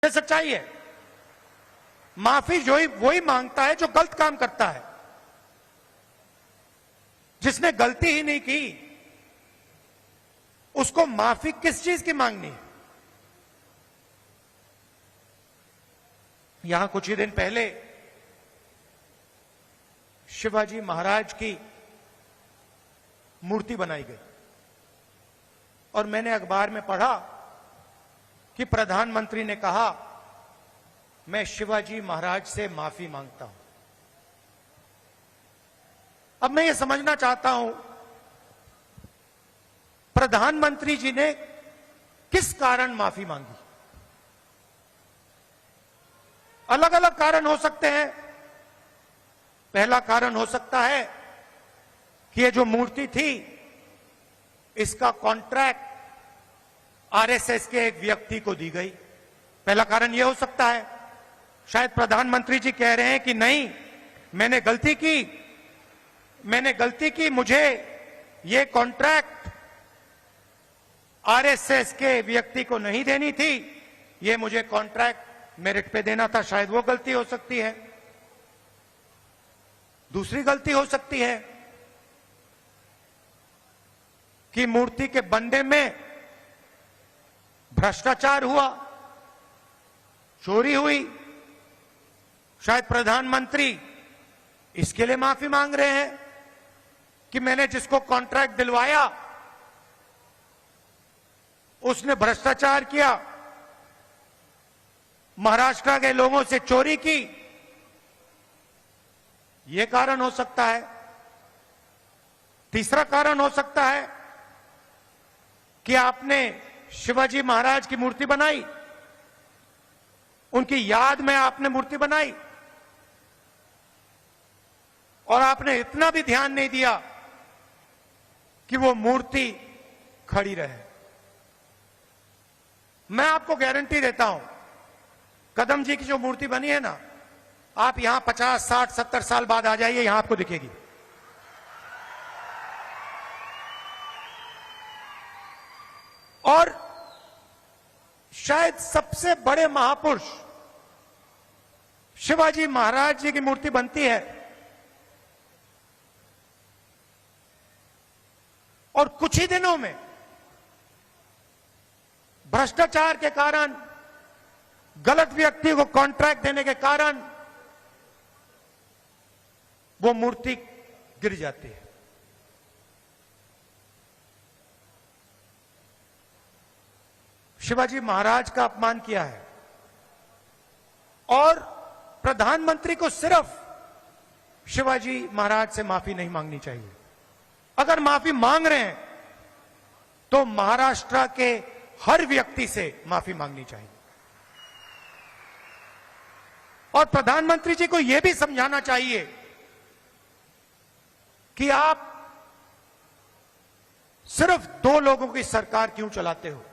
ये सच्चाई है। माफी जो ही वही मांगता है जो गलत काम करता है। जिसने गलती ही नहीं की उसको माफी किस चीज की मांगनी है। यहां कुछ ही दिन पहले शिवाजी महाराज की मूर्ति बनाई गई और मैंने अखबार में पढ़ा कि प्रधानमंत्री ने कहा मैं शिवाजी महाराज से माफी मांगता हूं। अब मैं ये समझना चाहता हूं प्रधानमंत्री जी ने किस कारण माफी मांगी। अलग अलग कारण हो सकते हैं। पहला कारण हो सकता है कि ये जो मूर्ति थी इसका कॉन्ट्रैक्ट आरएसएस के एक व्यक्ति को दी गई। पहला कारण यह हो सकता है। शायद प्रधानमंत्री जी कह रहे हैं कि नहीं, मैंने गलती की, मुझे ये कॉन्ट्रैक्ट आरएसएस के व्यक्ति को नहीं देनी थी, ये मुझे कॉन्ट्रैक्ट मेरिट पे देना था। शायद वो गलती हो सकती है। दूसरी गलती हो सकती है कि मूर्ति के बनने में भ्रष्टाचार हुआ, चोरी हुई। शायद प्रधानमंत्री इसके लिए माफी मांग रहे हैं कि मैंने जिसको कॉन्ट्रैक्ट दिलवाया उसने भ्रष्टाचार किया, महाराष्ट्र के लोगों से चोरी की। यह कारण हो सकता है। तीसरा कारण हो सकता है कि आपने शिवाजी महाराज की मूर्ति बनाई, उनकी याद में आपने मूर्ति बनाई और आपने इतना भी ध्यान नहीं दिया कि वो मूर्ति खड़ी रहे। मैं आपको गारंटी देता हूं, कदम जी की जो मूर्ति बनी है ना, आप यहां 50, 60, 70 साल बाद आ जाइए, यहां आपको दिखेगी। और शायद सबसे बड़े महापुरुष शिवाजी महाराज जी की मूर्ति बनती है और कुछ ही दिनों में भ्रष्टाचार के कारण, गलत व्यक्ति को कॉन्ट्रैक्ट देने के कारण वो मूर्ति गिर जाती है। शिवाजी महाराज का अपमान किया है और प्रधानमंत्री को सिर्फ शिवाजी महाराज से माफी नहीं मांगनी चाहिए। अगर माफी मांग रहे हैं तो महाराष्ट्र के हर व्यक्ति से माफी मांगनी चाहिए। और प्रधानमंत्री जी को यह भी समझाना चाहिए कि आप सिर्फ 2 लोगों की सरकार क्यों चलाते हो।